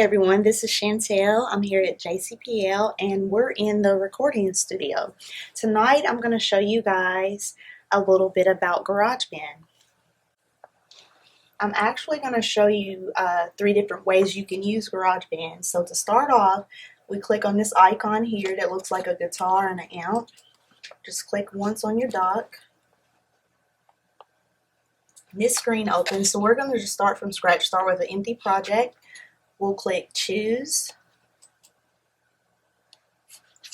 Hey everyone, this is Chantel. I'm here at JCPL and we're in the recording studio. Tonight I'm going to show you guys a little bit about GarageBand. I'm actually going to show you 3 different ways you can use GarageBand. So to start off, we click on this icon here that looks like a guitar and an amp. Just click once on your dock. This screen opens, so we're going to just start from scratch, start with an empty project. We'll click choose,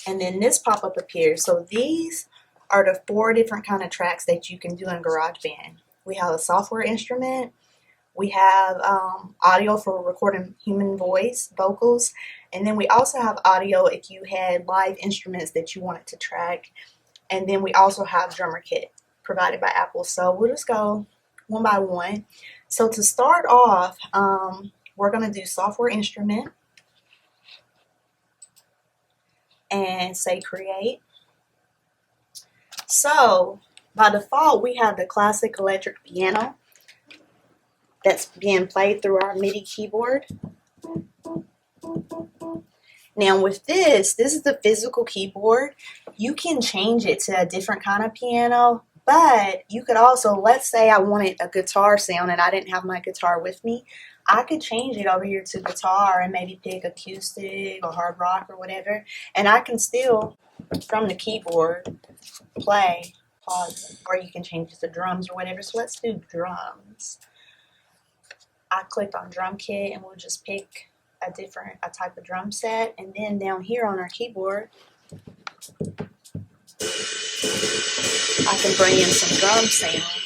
and then this pop-up appears. So these are the 4 different kind of tracks that you can do in GarageBand. We have a software instrument, we have audio for recording human voice, vocals, and then we also have audio if you had live instruments that you wanted to track, and then we also have drummer kit provided by Apple. So we'll just go one by one. So to start off, we're going to do software instrument and say create. So by default we have the classic electric piano that's being played through our MIDI keyboard. Now with this is the physical keyboard. You can change it to a different kind of piano, but you could also, let's say I wanted a guitar sound and I didn't have my guitar with me, I could change it over here to guitar and maybe pick acoustic or hard rock or whatever, and I can still, from the keyboard, play, pause, or you can change it to drums or whatever. So let's do drums. I clicked on drum kit and we'll just pick a type of drum set, and then down here on our keyboard I can bring in some drum sounds.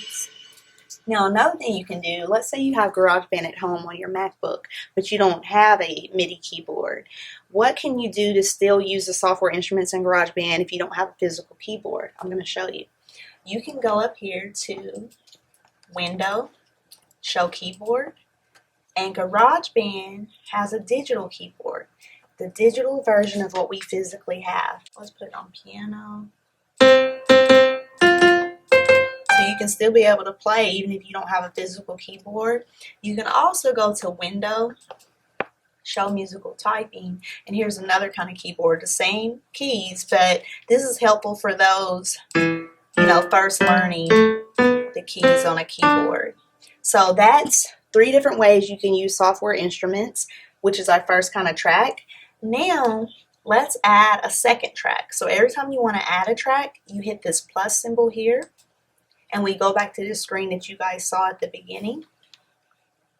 Now another thing you can do, let's say you have GarageBand at home on your MacBook, but you don't have a MIDI keyboard. What can you do to still use the software instruments in GarageBand if you don't have a physical keyboard? I'm going to show you. You can go up here to Window, Show Keyboard, and GarageBand has a digital keyboard, the digital version of what we physically have. Let's put it on piano. So you can still be able to play even if you don't have a physical keyboard. You can also go to Window, Show Musical Typing, and here's another kind of keyboard, the same keys, but this is helpful for those, first learning the keys on a keyboard. So that's 3 different ways you can use software instruments, which is our first kind of track. Now let's add a second track. So every time you want to add a track, you hit this plus symbol here, and we go back to the screen that you guys saw at the beginning.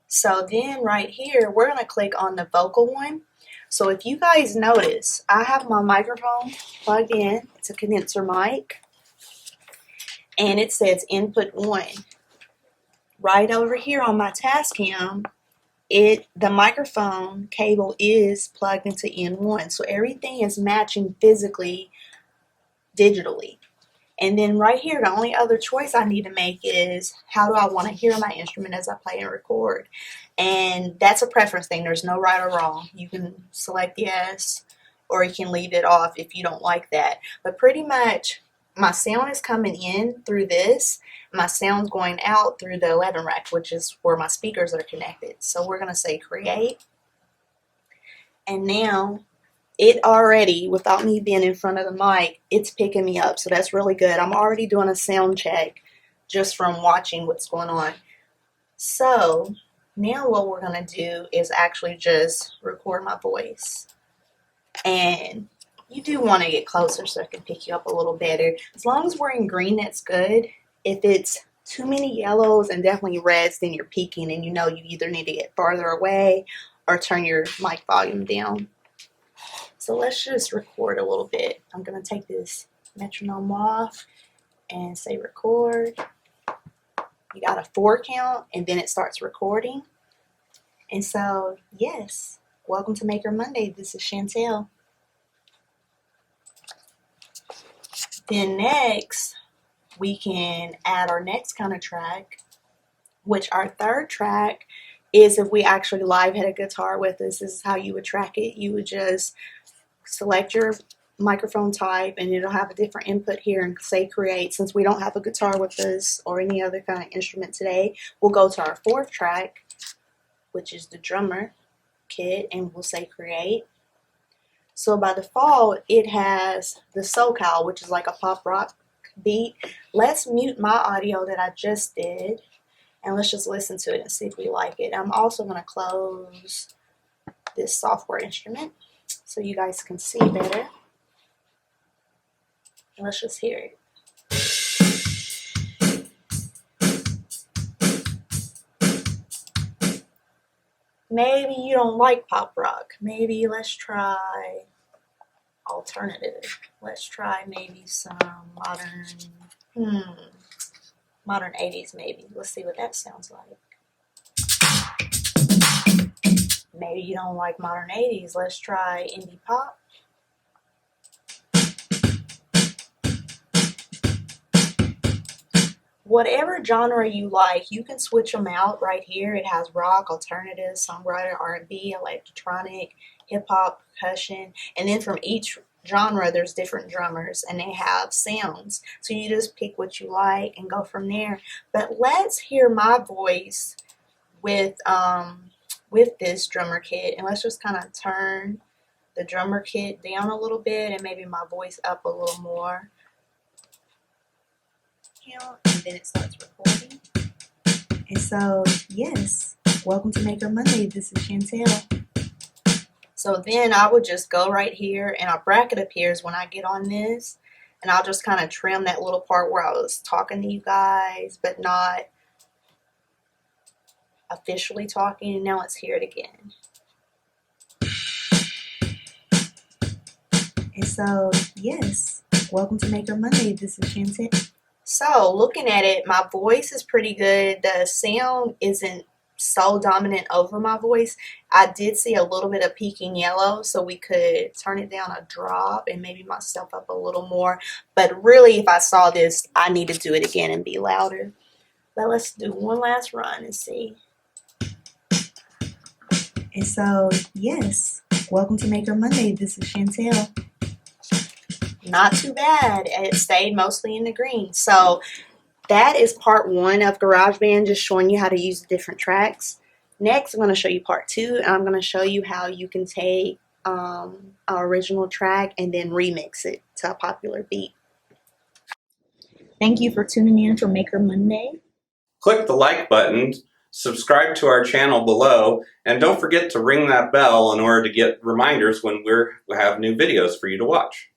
So then right here, we're going to click on the vocal one. So if you guys notice, I have my microphone plugged in. It's a condenser mic, and it says input 1. Right over here on my Tascam, the microphone cable is plugged into N1. So everything is matching physically, digitally. And then right here, the only other choice I need to make is how do I want to hear my instrument as I play and record. And that's a preference thing. There's no right or wrong. You can select yes, or you can leave it off if you don't like that. But pretty much my sound is coming in through this. My sound's going out through the 11 rack, which is where my speakers are connected. So we're going to say create. And now it already, without me being in front of the mic, it's picking me up. So that's really good. I'm already doing a sound check just from watching what's going on. So now what we're going to do is actually just record my voice. And you do want to get closer so I can pick you up a little better. As long as we're in green, that's good. If it's too many yellows and definitely reds, then you're peaking, and you either need to get farther away or turn your mic volume down. So let's just record a little bit. I'm going to take this metronome off and say record. You got a 4 count, and then it starts recording. And so, yes, welcome to Maker Monday. This is Chantel. Then next, we can add our next kind of track, which our third track is if we actually live had a guitar with us. This is how you would track it. You would just select your microphone type, and it'll have a different input here and say create. Since we don't have a guitar with us or any other kind of instrument today, we'll go to our 4th track, which is the drummer. kit, and we'll say create. So by default, it has the SoCal, which is like a pop rock beat. Let's mute my audio that I just did, and let's just listen to it and see if we like it. I'm also going to close this software instrument so you guys can see better. And let's just hear it. Maybe you don't like pop rock. Maybe let's try alternative. Let's try maybe some modern 80s maybe. Let's see what that sounds like. Maybe you don't like modern 80s. Let's try indie pop. Whatever genre you like, you can switch them out right here. It has rock, alternative, songwriter, R&B, electronic, hip-hop, percussion, and then from each genre there's different drummers and they have sounds. So you just pick what you like and go from there. But let's hear my voice with this drummer kit, and let's just kind of turn the drummer kit down a little bit and maybe my voice up a little more. And then it starts recording. And so, yes, welcome to Maker Monday. This is Chantel. So then I would just go right here, and a bracket appears when I get on this, and I'll just kind of trim that little part where I was talking to you guys, but not officially talking. And now let's hear it again. And so, yes, welcome to Maker Monday. This is Chantel. So, looking at it, my voice is pretty good. The sound isn't so dominant over my voice. I did see a little bit of peaking yellow, so we could turn it down a drop and maybe myself up a little more. But really, if I saw this, I need to do it again and be louder. But let's do one last run and see. And so, yes, welcome to Maker Monday. This is Chantel. Not too bad. It stayed mostly in the green. So that is part one of GarageBand, just showing you how to use the different tracks. Next, I'm going to show you part two, and I'm going to show you how you can take our original track and then remix it to a popular beat. Thank you for tuning in for Maker Monday. Click the like button, subscribe to our channel below, and don't forget to ring that bell in order to get reminders when we have new videos for you to watch.